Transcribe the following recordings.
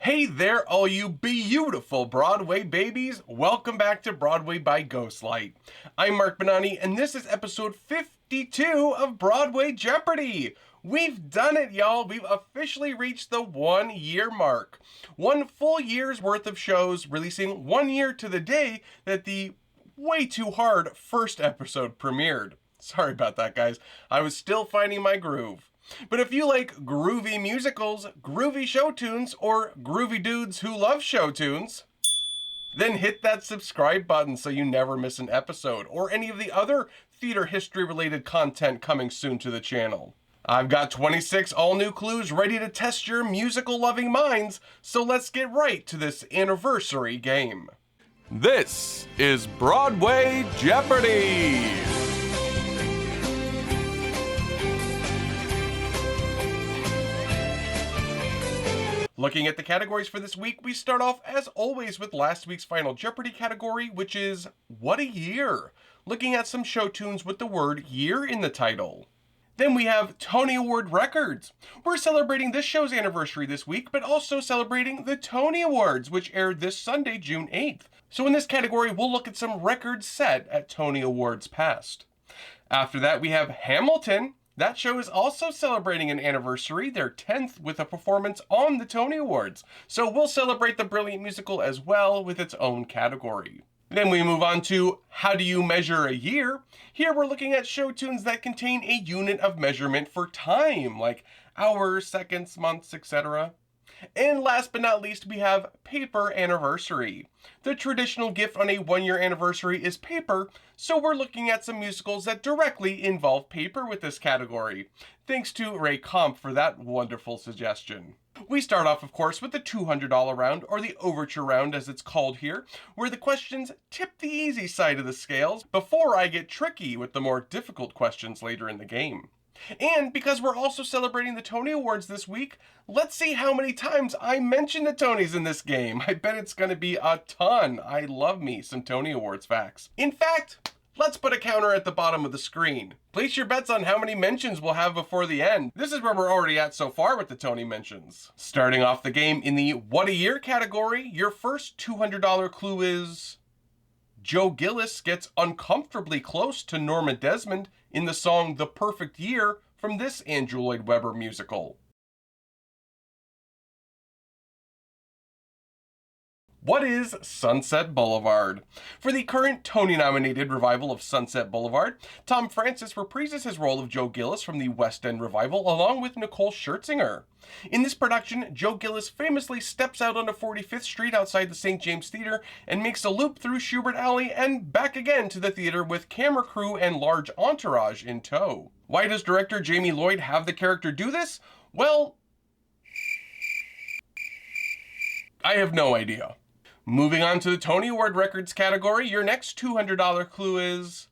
Hey there, all you beautiful Broadway babies. Welcome back to Broadway by Ghostlight. I'm Mark Benani, and this is episode 52 of Broadway Jeopardy. We've done it, y'all. We've officially reached the 1 year mark. 1 full year's worth of shows, releasing 1 year to the day that the way too hard first episode premiered. Sorry about that, guys. I was still finding my groove. But if you like groovy musicals, groovy show tunes, or groovy dudes who love show tunes, then hit that subscribe button so you never miss an episode or any of the other theater history related content coming soon to the channel. I've got 26 all new clues ready to test your musical loving minds, so let's get right to this anniversary game. This is Broadway Jeopardy! Looking at the categories for this week, we start off as always with last week's final Jeopardy category, which is What a Year? Looking at some show tunes with the word year in the title. Then we have Tony Award records. We're celebrating this show's anniversary this week, but also celebrating the Tony Awards, which aired this Sunday, June 8th. So in this category, we'll look at some records set at Tony Awards past. After that, we have Hamilton. That show is also celebrating an anniversary, their 10th, with a performance on the Tony Awards. So we'll celebrate the brilliant musical as well with its own category. Then we move on to How Do You Measure a Year? Here we're looking at show tunes that contain a unit of measurement for time, like hours, seconds, months, etc. And last but not least, we have Paper Anniversary. The traditional gift on a 1 year anniversary is paper, so we're looking at some musicals that directly involve paper with this category. Thanks to Ray Comp for that wonderful suggestion. We start off, of course, with the $200 round, or the overture round as it's called here, where the questions tip the easy side of the scales before I get tricky with the more difficult questions later in the game. And because we're also celebrating the Tony Awards this week, let's see how many times I mention the Tonys in this game. I bet it's going to be a ton. I love me some Tony Awards facts. In fact, let's put a counter at the bottom of the screen. Place your bets on how many mentions we'll have before the end. This is where we're already at so far with the Tony mentions. Starting off the game in the What a Year category, your first $200 clue is Joe Gillis gets uncomfortably close to Norma Desmond in the song The Perfect Year from this Andrew Lloyd Webber musical. What is Sunset Boulevard? For the current Tony-nominated revival of Sunset Boulevard, Tom Francis reprises his role of Joe Gillis from the West End revival along with Nicole Scherzinger. In this production, Joe Gillis famously steps out onto 45th Street outside the St. James Theater and makes a loop through Schubert Alley and back again to the theater with camera crew and large entourage in tow. Why does director Jamie Lloyd have the character do this? Well, I have no idea. Moving on to the Tony Award records category, your next $200 clue is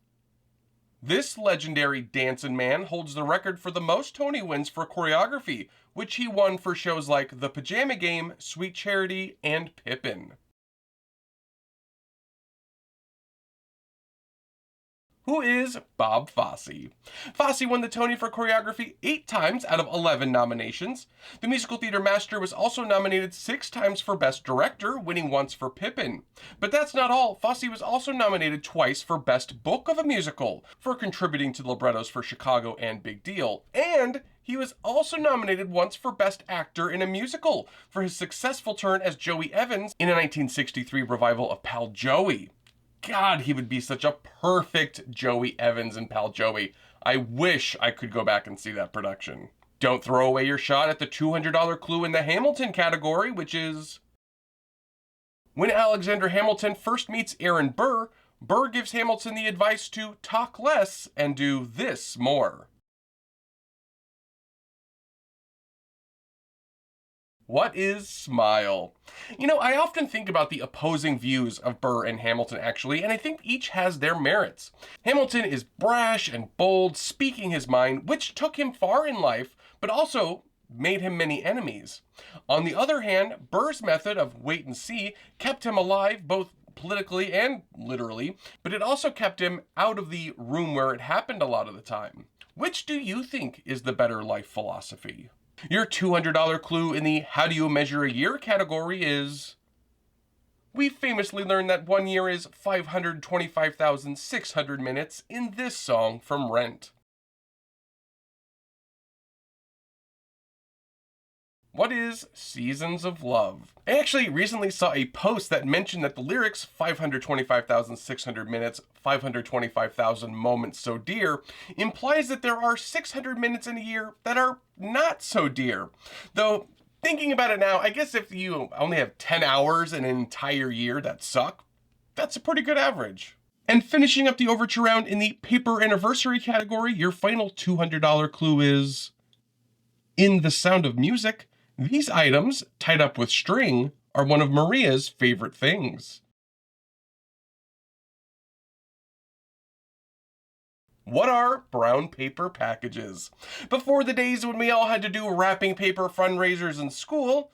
this legendary dancing man holds the record for the most Tony wins for choreography, which he won for shows like The Pajama Game, Sweet Charity, and Pippin. Who is Bob Fosse? Fosse won the Tony for choreography 8 times out of 11 nominations. The musical theater master was also nominated 6 times for Best Director, winning once for Pippin. But that's not all. Fosse was also nominated twice for Best Book of a Musical, for contributing to the librettos for Chicago and Big Deal. And he was also nominated once for Best Actor in a Musical, for his successful turn as Joey Evans in a 1963 revival of Pal Joey. God, he would be such a perfect Joey Evans in Pal Joey. I wish I could go back and see that production. Don't throw away your shot at the $200 clue in the Hamilton category, which is when Alexander Hamilton first meets Aaron Burr, Burr gives Hamilton the advice to talk less and do this more. What is Smile? You know, I often think about the opposing views of Burr and Hamilton actually, and I think each has their merits. Hamilton is brash and bold, speaking his mind, which took him far in life, but also made him many enemies. On the other hand, Burr's method of wait and see kept him alive both politically and literally, but it also kept him out of the room where it happened a lot of the time. Which do you think is the better life philosophy? Your $200 clue in the How Do You Measure a Year category is: we famously learned that 1 year is 525,600 minutes in this song from Rent. What is Seasons of Love? I actually recently saw a post that mentioned that the lyrics 525,600 minutes, 525,000 moments so dear implies that there are 600 minutes in a year that are not so dear. Though, thinking about it now, I guess if you only have 10 hours in an entire year that suck, that's a pretty good average. And finishing up the overture round in the paper anniversary category, your final $200 clue is: in The Sound of Music, these items, tied up with string, are one of Maria's favorite things. What are brown paper packages? Before the days when we all had to do wrapping paper fundraisers in school,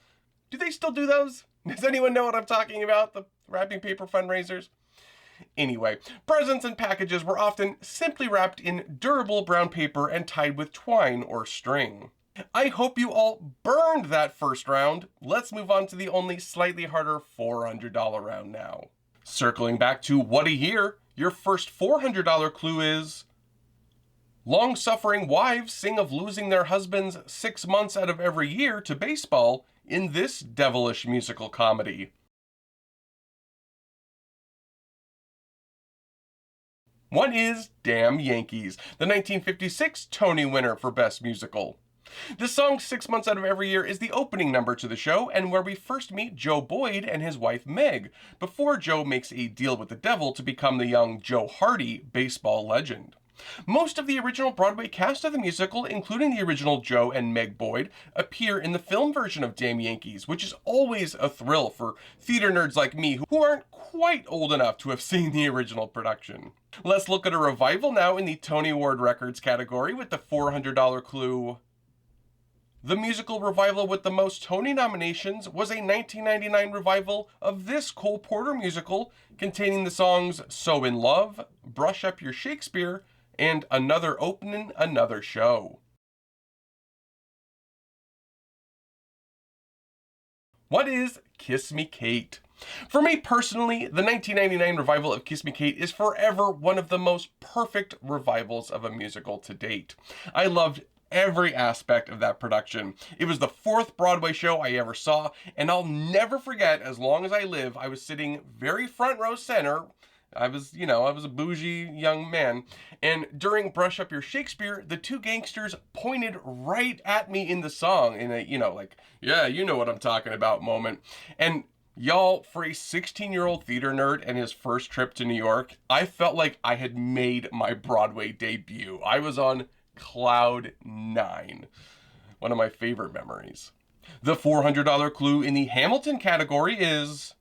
do they still do those? Does anyone know what I'm talking about? The wrapping paper fundraisers? Anyway, presents and packages were often simply wrapped in durable brown paper and tied with twine or string. I hope you all burned that first round. Let's move on to the only slightly harder $400 round now. Circling back to What a Year, your first $400 clue is: long-suffering wives sing of losing their husbands 6 months out of every year to baseball in this devilish musical comedy. What is Damn Yankees, the 1956 Tony winner for Best Musical? The song 6 months out of every year is the opening number to the show, and where we first meet Joe Boyd and his wife Meg, before Joe makes a deal with the devil to become the young Joe Hardy baseball legend. Most of the original Broadway cast of the musical, including the original Joe and Meg Boyd, appear in the film version of Damn Yankees, which is always a thrill for theater nerds like me who aren't quite old enough to have seen the original production. Let's look at a revival now in the Tony Award Records category with the $400 clue. The musical revival with the most Tony nominations was a 1999 revival of this Cole Porter musical containing the songs So in Love, Brush Up Your Shakespeare, and Another Openin', Another Show. What is Kiss Me Kate? For me personally, the 1999 revival of Kiss Me Kate is forever one of the most perfect revivals of a musical to date. I loved every aspect of that production. It was the 4th Broadway show I ever saw, and I'll never forget, as long as I live, I was sitting very front row center. I was a bougie young man, and during Brush Up Your Shakespeare, the two gangsters pointed right at me in the song in a, yeah, you know what I'm talking about moment. And y'all, for a 16-year-old theater nerd and his first trip to New York, I felt like I had made my Broadway debut. I was on Cloud 9. One of my favorite memories. The $400 clue in the Hamilton category is: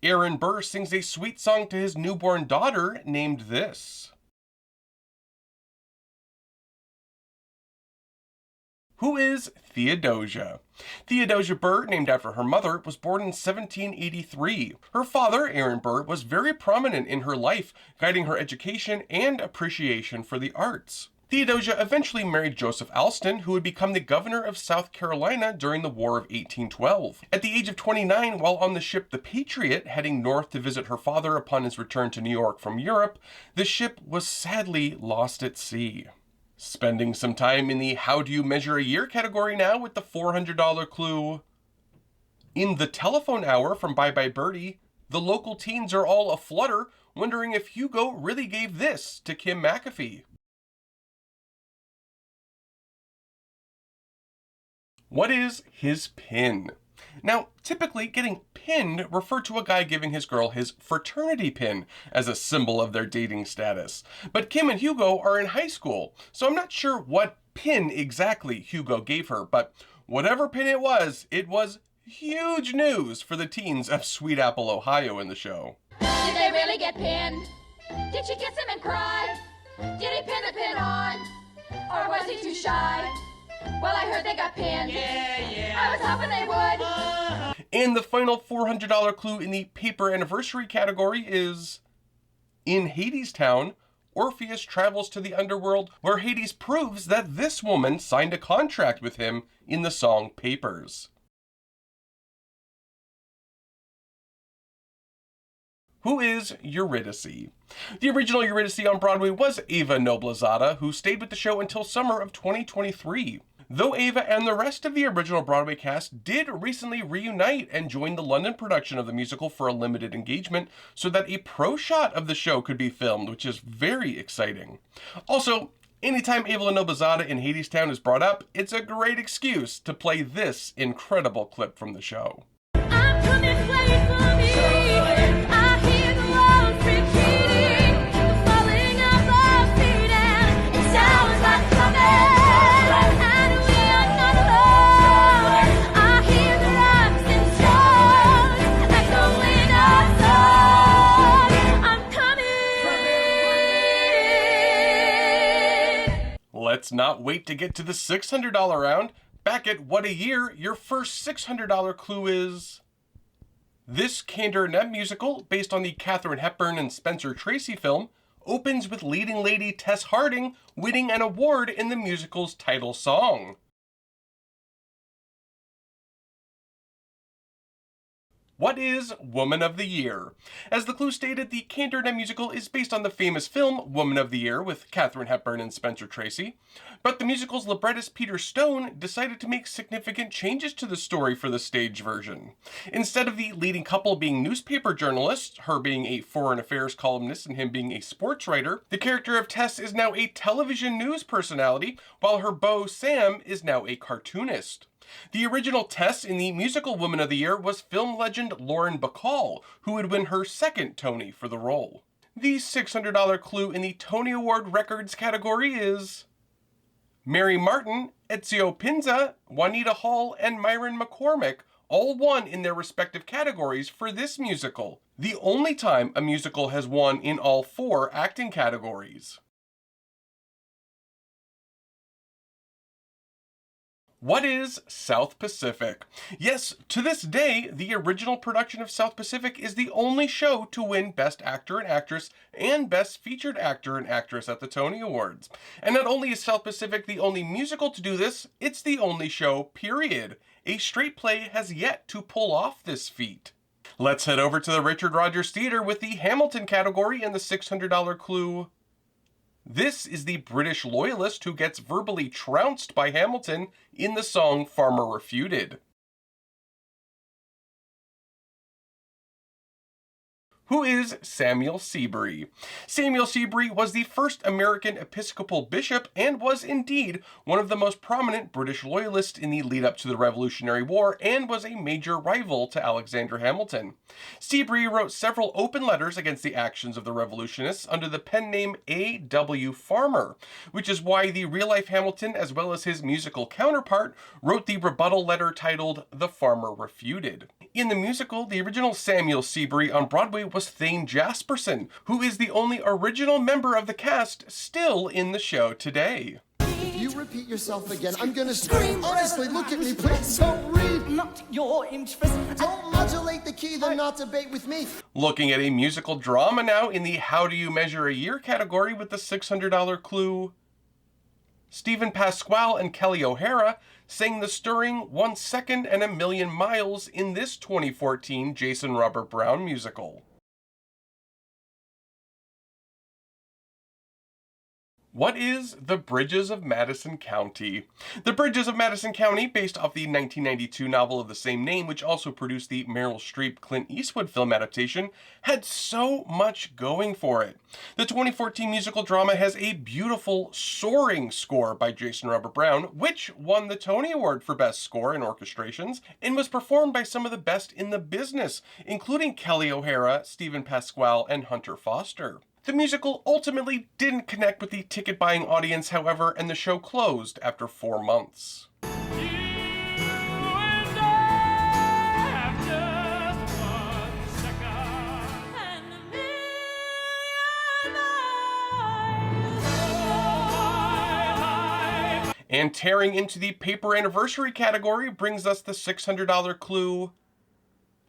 Aaron Burr sings a sweet song to his newborn daughter named this. Who is Theodosia? Theodosia Burr, named after her mother, was born in 1783. Her father, Aaron Burr, was very prominent in her life, guiding her education and appreciation for the arts. Theodosia eventually married Joseph Alston, who would become the governor of South Carolina during the War of 1812. At the age of 29, while on the ship the Patriot, heading north to visit her father upon his return to New York from Europe, the ship was sadly lost at sea. Spending some time in the How Do You Measure a Year category now with the $400 clue. In The Telephone Hour from Bye Bye Birdie, the local teens are all aflutter, wondering if Hugo really gave this to Kim McAfee. What is his pin? Now, typically, getting pinned referred to a guy giving his girl his fraternity pin as a symbol of their dating status. But Kim and Hugo are in high school, so I'm not sure what pin exactly Hugo gave her, but whatever pin it was huge news for the teens of Sweet Apple, Ohio in the show. Did they really get pinned? Did she kiss him and cry? Did he pin the pin on? Or was he too shy? Well, I heard they got pinned. Yeah. I was hoping they would. And the final $400 clue in the paper anniversary category is: in Hadestown, Orpheus travels to the underworld, where Hades proves that this woman signed a contract with him in the song Papers. Who is Eurydice? The original Eurydice on Broadway was Ava Noblezada, who stayed with the show until summer of 2023. Though Ava and the rest of the original Broadway cast did recently reunite and join the London production of the musical for a limited engagement so that a pro shot of the show could be filmed, which is very exciting. Also, anytime Ava Noblezada in Hadestown is brought up, it's a great excuse to play this incredible clip from the show. I'm coming, wait for me. I hear the walls retreating, the falling of our feet, and it sounds like coming. And we are not alone. I hear the rocks and stones echoing our song. I'm coming. Let's not wait to get to the $600 round. Back at What a Year, your first $600 clue is... This Kander and Ebb musical, based on the Katharine Hepburn and Spencer Tracy film, opens with leading lady Tess Harding winning an award in the musical's title song. What is Woman of the Year? As the clue stated, the Kander and Ebb musical is based on the famous film Woman of the Year with Katharine Hepburn and Spencer Tracy, but the musical's librettist Peter Stone decided to make significant changes to the story for the stage version. Instead of the leading couple being newspaper journalists, her being a foreign affairs columnist and him being a sports writer, the character of Tess is now a television news personality, while her beau Sam is now a cartoonist. The original Tess in the musical Woman of the Year was film legend Lauren Bacall, who would win her second Tony for the role. The $600 clue in the Tony Award Records category is... Mary Martin, Ezio Pinza, Juanita Hall, and Myron McCormick all won in their respective categories for this musical, the only time a musical has won in all 4 acting categories. What is South Pacific? Yes, to this day, the original production of South Pacific is the only show to win Best Actor and Actress and Best Featured Actor and Actress at the Tony Awards. And not only is South Pacific the only musical to do this, it's the only show, period. A straight play has yet to pull off this feat. Let's head over to the Richard Rodgers Theatre with the Hamilton category and the $600 clue. This is the British loyalist who gets verbally trounced by Hamilton in the song Farmer Refuted. Who is Samuel Seabury? Samuel Seabury was the first American Episcopal bishop and was indeed one of the most prominent British loyalists in the lead up to the Revolutionary War and was a major rival to Alexander Hamilton. Seabury wrote several open letters against the actions of the revolutionists under the pen name A.W. Farmer, which is why the real-life Hamilton, as well as his musical counterpart, wrote the rebuttal letter titled The Farmer Refuted. In the musical, the original Samuel Seabury on Broadway was Thane Jasperson, who is the only original member of the cast still in the show today. If you repeat yourself again, I'm gonna scream. Honestly, look at me, please. Don't read. Not your interest. Don't modulate the key, then not debate with me. Looking at a musical drama now in the How Do You Measure a Year category with the $600 clue. Stephen Pasquale and Kelly O'Hara sang the stirring 1 Second and a Million Miles in this 2014 Jason Robert Brown musical. What is The Bridges of Madison County? The Bridges of Madison County, based off the 1992 novel of the same name, which also produced the Meryl Streep Clint Eastwood film adaptation, had so much going for it. The 2014 musical drama has a beautiful, soaring score by Jason Robert Brown, which won the Tony Award for Best Score in Orchestrations, and was performed by some of the best in the business, including Kelly O'Hara, Stephen Pasquale, and Hunter Foster. The musical ultimately didn't connect with the ticket-buying audience, however, and the show closed after 4 months. And tearing into the paper anniversary category brings us the $600 clue.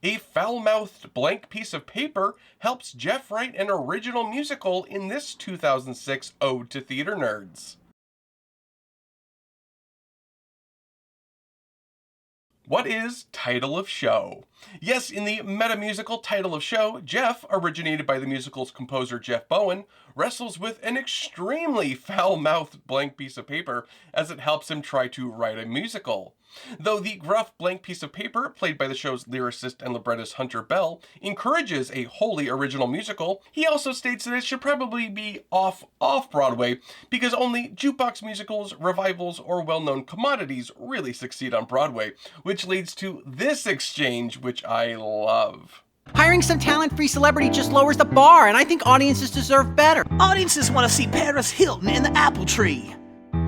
A foul-mouthed blank piece of paper helps Jeff write an original musical in this 2006 Ode to Theater Nerds. What is title of show? Yes, in the meta-musical title of show, Jeff, originated by the musical's composer Jeff Bowen, wrestles with an extremely foul-mouthed blank piece of paper as it helps him try to write a musical. Though the gruff blank piece of paper, played by the show's lyricist and librettist Hunter Bell, encourages a wholly original musical, he also states that it should probably be off-Broadway because only jukebox musicals, revivals, or well-known commodities really succeed on Broadway, which leads to this exchange, which I love. Hiring some talent-free celebrity just lowers the bar, and I think audiences deserve better. Audiences want to see Paris Hilton in the apple tree.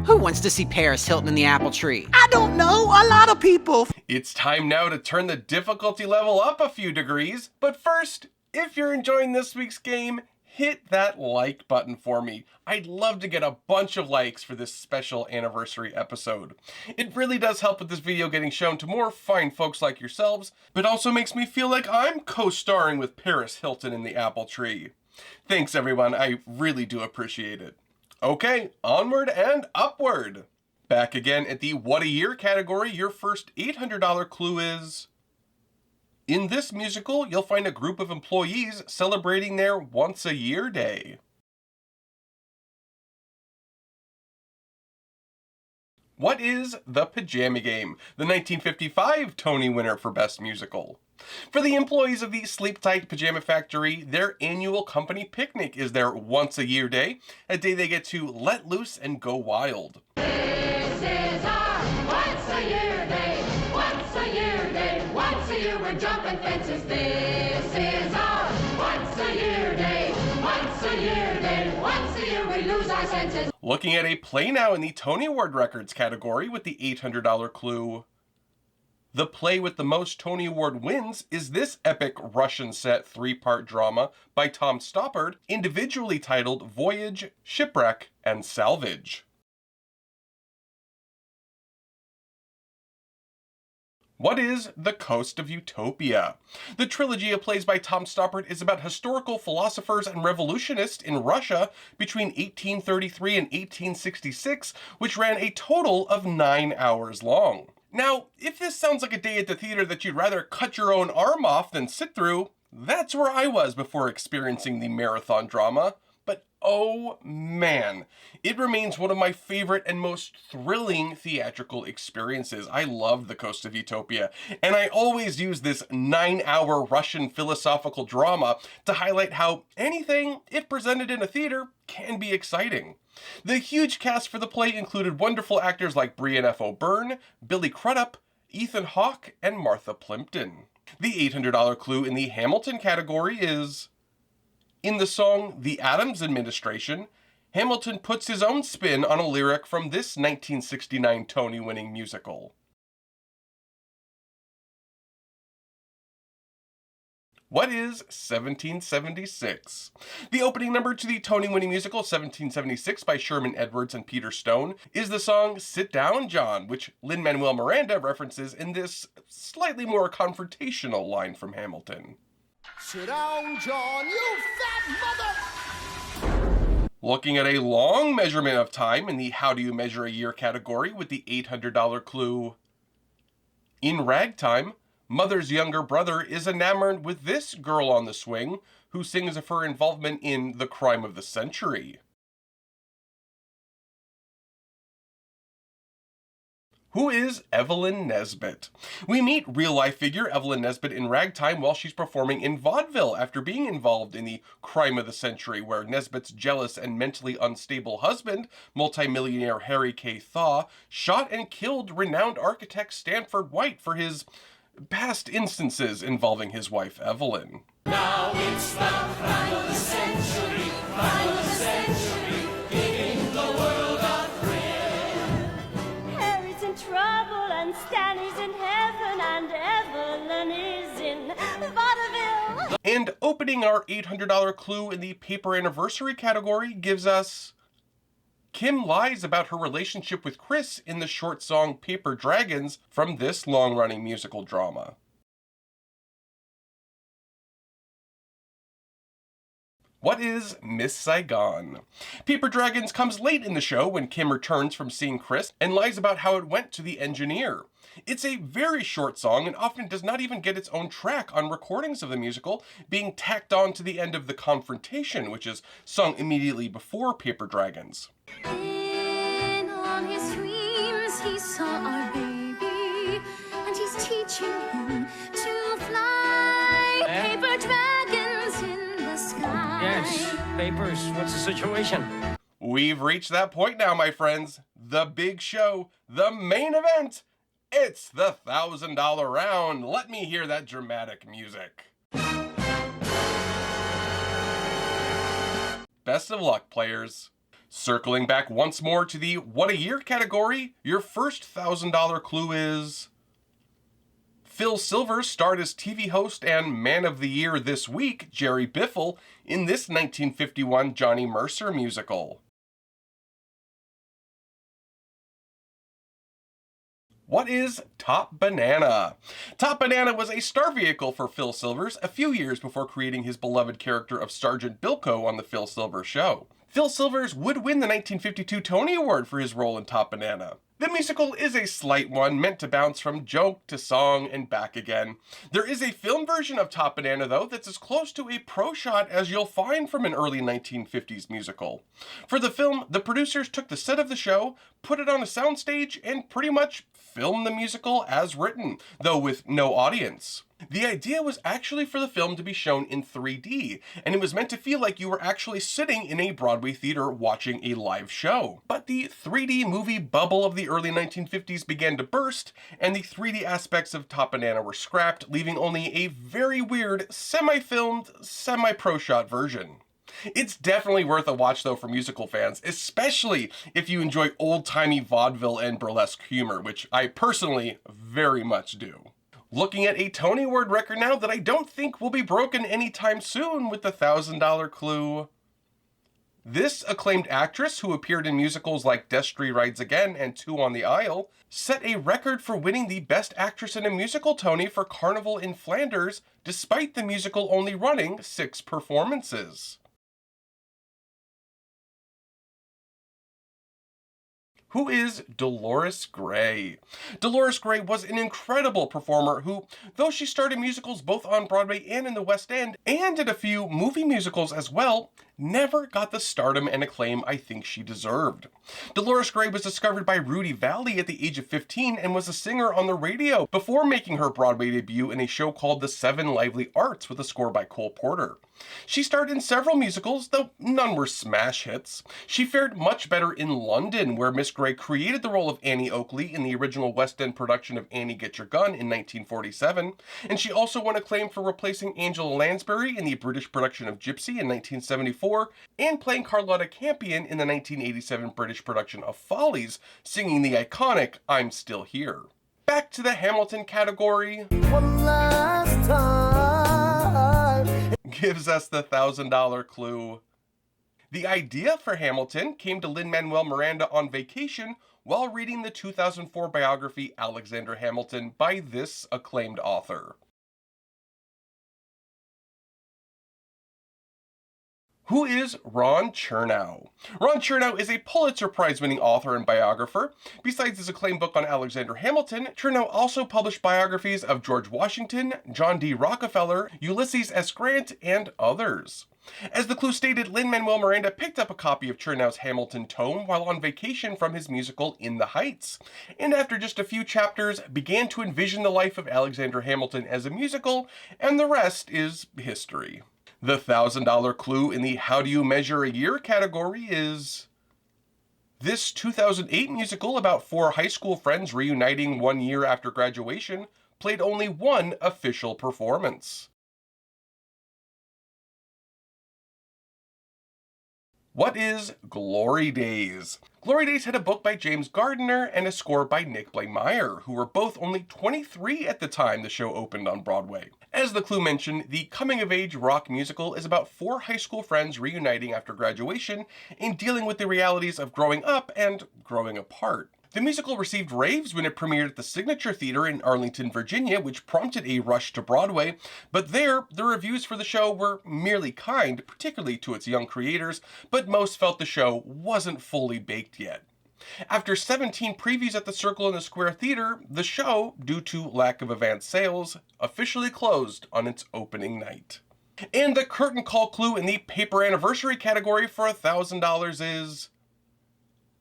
Who wants to see Paris Hilton in the apple tree? I don't know, a lot of people. It's time now to turn the difficulty level up a few degrees, but first, if you're enjoying this week's game, hit that like button for me. I'd love to get a bunch of likes for this special anniversary episode. It really does help with this video getting shown to more fine folks like yourselves, but also makes me feel like I'm co-starring with Paris Hilton in the apple tree. Thanks everyone, I really do appreciate it. Okay, onward and upward. Back again at the What a Year category, your first $800 clue is... In this musical, you'll find a group of employees celebrating their once-a-year day. What is The Pajama Game, the 1955 Tony winner for Best Musical? For the employees of the Sleep Tight Pajama Factory, their annual company picnic is their once-a-year day, a day they get to let loose and go wild. This is our once-a-year day, once-a-year day, once-a-year we're jumping fences. This is our once-a-year day, once-a-year day, once-a-year we lose our senses. Looking at a play now in the Tony Award Records category with the $800 clue. The play with the most Tony Award wins is this epic Russian set three-part drama by Tom Stoppard, individually titled Voyage, Shipwreck, and Salvage. What is The Coast of Utopia? The trilogy of plays by Tom Stoppard is about historical philosophers and revolutionists in Russia between 1833 and 1866, which ran a total of 9 hours long. Now, if this sounds like a day at the theater that you'd rather cut your own arm off than sit through, that's where I was before experiencing the marathon drama. But oh man, it remains one of my favorite and most thrilling theatrical experiences. I love The Coast of Utopia, and I always use this 9-hour Russian philosophical drama to highlight how anything, if presented in a theater, can be exciting. The huge cast for the play included wonderful actors like Brian F. O'Byrne, Billy Crudup, Ethan Hawke, and Martha Plimpton. The $800 clue in the Hamilton category is... In the song The Addams Administration, Hamilton puts his own spin on a lyric from this 1969 Tony-winning musical. What is 1776? The opening number to the Tony-winning musical 1776 by Sherman Edwards and Peter Stone is the song Sit Down, John, which Lin-Manuel Miranda references in this slightly more confrontational line from Hamilton. Sit down, John, you fat mother! Looking at a long measurement of time in the How Do You Measure a Year category with the $800 clue. In Ragtime, Mother's younger brother is enamored with this girl on the swing who sings of her involvement in the crime of the century. Who is Evelyn Nesbit? We meet real-life figure Evelyn Nesbit in Ragtime while she's performing in vaudeville after being involved in the crime of the century, where Nesbit's jealous and mentally unstable husband, multimillionaire Harry K. Thaw, shot and killed renowned architect Stanford White for his past instances involving his wife Evelyn. Now it's the crime of the century, crime of the century, giving the world a thrill. Harry's in trouble and Stanley's in heaven and Evelyn is in vaudeville. And opening our $800 clue in the paper anniversary category gives us... Kim lies about her relationship with Chris in the short song Paper Dragons from this long-running musical drama. What is Miss Saigon? Paper Dragons comes late in the show when Kim returns from seeing Chris and lies about how it went to the engineer. It's a very short song and often does not even get its own track on recordings of the musical, being tacked on to the end of The Confrontation, which is sung immediately before Paper Dragons. In all his dreams he saw our baby, and he's teaching him to fly. Paper dragons in the sky. Yes, Papers, what's the situation? We've reached that point now, my friends. The big show, the main event. It's the $1,000 round. Let me hear that dramatic music. Best of luck, players. Circling back once more to the What a Year category, your first $1,000 clue is... Phil Silvers starred as TV host and Man of the Year this week, Jerry Biffle, in this 1951 Johnny Mercer musical. What is Top Banana? Top Banana was a star vehicle for Phil Silvers a few years before creating his beloved character of Sergeant Bilko on The Phil Silvers Show. Phil Silvers would win the 1952 Tony Award for his role in Top Banana. The musical is a slight one, meant to bounce from joke to song and back again. There is a film version of Top Banana, though, that's as close to a pro shot as you'll find from an early 1950s musical. For the film, the producers took the set of the show, put it on a soundstage, and pretty much filmed the musical as written, though with no audience. The idea was actually for the film to be shown in 3D, and it was meant to feel like you were actually sitting in a Broadway theater watching a live show. But the 3D movie bubble of the early 1950s began to burst, and the 3D aspects of Top Banana were scrapped, leaving only a very weird, semi-filmed, semi-pro shot version. It's definitely worth a watch though for musical fans, especially if you enjoy old-timey vaudeville and burlesque humor, which I personally very much do. Looking at a Tony Award record now that I don't think will be broken anytime soon with the $1,000 clue. This acclaimed actress, who appeared in musicals like Destry Rides Again and Two on the Aisle, set a record for winning the Best Actress in a Musical Tony for Carnival in Flanders, despite the musical only running 6 performances. Who is Dolores Gray? Dolores Gray was an incredible performer who, though she starred in musicals both on Broadway and in the West End, and did a few movie musicals as well, never got the stardom and acclaim I think she deserved. Dolores Gray was discovered by Rudy Vallée at the age of 15 and was a singer on the radio before making her Broadway debut in a show called The Seven Lively Arts with a score by Cole Porter. She starred in several musicals, though none were smash hits. She fared much better in London, where Miss Gray created the role of Annie Oakley in the original West End production of Annie Get Your Gun in 1947, and she also won acclaim for replacing Angela Lansbury in the British production of Gypsy in 1974, and playing Carlotta Campion in the 1987 British production of Follies, singing the iconic I'm Still Here. Back to the Hamilton category. One last time. Gives us the $1,000 clue. The idea for Hamilton came to Lin-Manuel Miranda on vacation while reading the 2004 biography Alexander Hamilton by this acclaimed author. Who is Ron Chernow? Ron Chernow is a Pulitzer Prize-winning author and biographer. Besides his acclaimed book on Alexander Hamilton, Chernow also published biographies of George Washington, John D. Rockefeller, Ulysses S. Grant, and others. As the clue stated, Lin-Manuel Miranda picked up a copy of Chernow's Hamilton tome while on vacation from his musical In the Heights, and after just a few chapters, began to envision the life of Alexander Hamilton as a musical, and the rest is history. The $1,000 clue in the How Do You Measure a Year category is... This 2008 musical about 4 high school friends reuniting 1 year after graduation played only 1 official performance. What is Glory Days? Glory Days had a book by James Gardner and a score by Nick Blameyer, who were both only 23 at the time the show opened on Broadway. As the clue mentioned, the coming-of-age rock musical is about 4 high school friends reuniting after graduation and dealing with the realities of growing up and growing apart. The musical received raves when it premiered at the Signature Theater in Arlington, Virginia, which prompted a rush to Broadway, but there, the reviews for the show were merely kind, particularly to its young creators, but most felt the show wasn't fully baked yet. After 17 previews at the Circle and the Square Theater, the show, due to lack of advance sales, officially closed on its opening night. And the curtain call clue in the paper anniversary category for $1,000 is...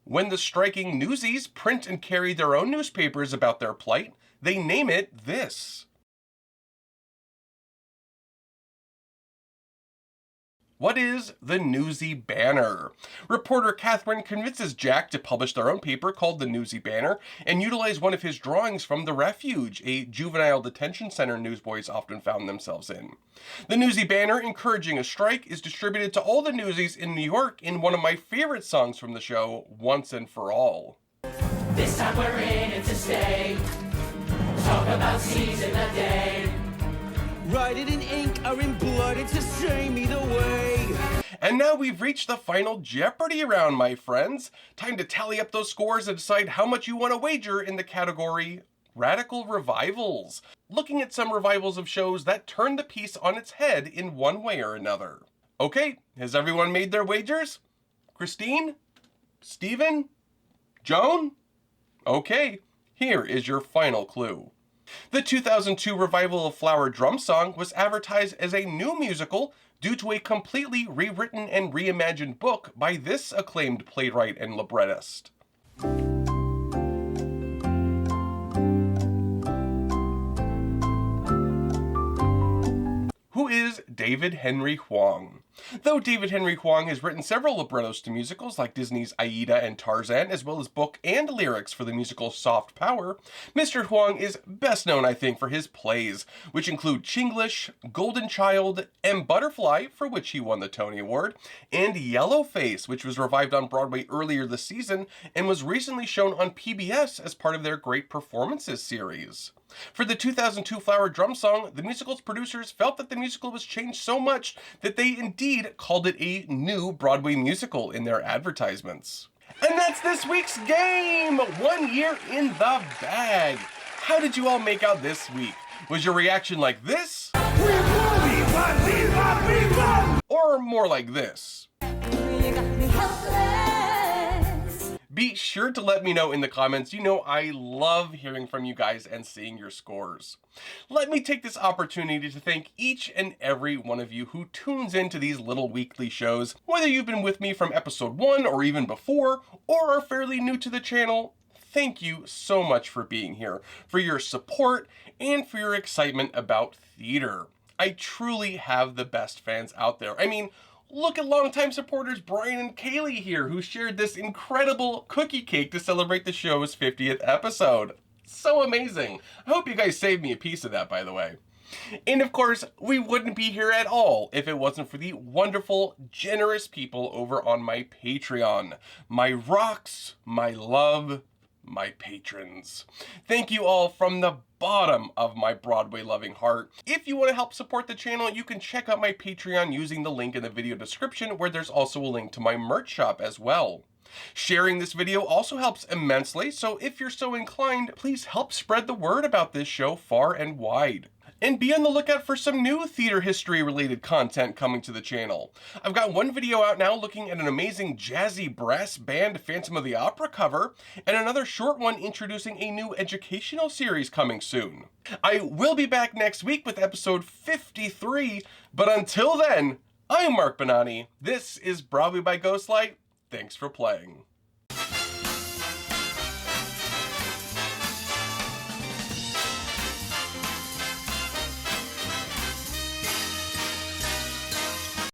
when the striking newsies print and carry their own newspapers about their plight, they name it this. What is the Newsy Banner? Reporter Catherine convinces Jack to publish their own paper called the Newsy Banner and utilize one of his drawings from The Refuge, a juvenile detention center newsboys often found themselves in. The Newsy Banner, encouraging a strike, is distributed to all the newsies in New York in one of my favorite songs from the show, Once and For All. This time we're in it to stay. Talk about seizing the day. Write it in ink or in blood, it's the same either way. And now we've reached the final Jeopardy round, my friends. Time to tally up those scores and decide how much you want to wager in the category Radical Revivals. Looking at some revivals of shows that turned the piece on its head in one way or another. Okay, has everyone made their wagers? Christine? Steven? Joan? Okay, here is your final clue. The 2002 revival of Flower Drum Song was advertised as a new musical due to a completely rewritten and reimagined book by this acclaimed playwright and librettist. Who is David Henry Hwang? Though David Henry Hwang has written several librettos to musicals like Disney's Aida and Tarzan, as well as book and lyrics for the musical Soft Power, Mr. Hwang is best known, I think, for his plays, which include Chinglish, Golden Child, and Butterfly, for which he won the Tony Award, and Yellowface, which was revived on Broadway earlier this season and was recently shown on PBS as part of their Great Performances series. For the 2002 Flower Drum Song, the musical's producers felt that the musical was changed so much that they indeed called it a new Broadway musical in their advertisements. And that's this week's game! 1 year in the bag! How did you all make out this week? Was your reaction like this? Or more like this? Be sure to let me know in the comments. You know I love hearing from you guys and seeing your scores. Let me take this opportunity to thank each and every one of you who tunes into these little weekly shows. Whether you've been with me from episode 1 or even before, or are fairly new to the channel, thank you so much for being here, for your support, and for your excitement about theater. I truly have the best fans out there. I mean, look at longtime supporters Brian and Kaylee here, who shared this incredible cookie cake to celebrate the show's 50th episode. So amazing. I hope you guys saved me a piece of that, by the way. And of course, we wouldn't be here at all if it wasn't for the wonderful, generous people over on my Patreon. My rocks, my love, my patrons. Thank you all from the bottom of my Broadway loving heart. If you want to help support the channel, you can check out my Patreon using the link in the video description, where there's also a link to my merch shop as well. Sharing this video also helps immensely, so if you're so inclined, please help spread the word about this show far and wide. And be on the lookout for some new theater history related content coming to the channel. I've got one video out now looking at an amazing jazzy brass band Phantom of the Opera cover, and another short one introducing a new educational series coming soon. I will be back next week with episode 53, but until then, I'm Mark Bonanni. This is Broadway by Ghostlight. Thanks for playing.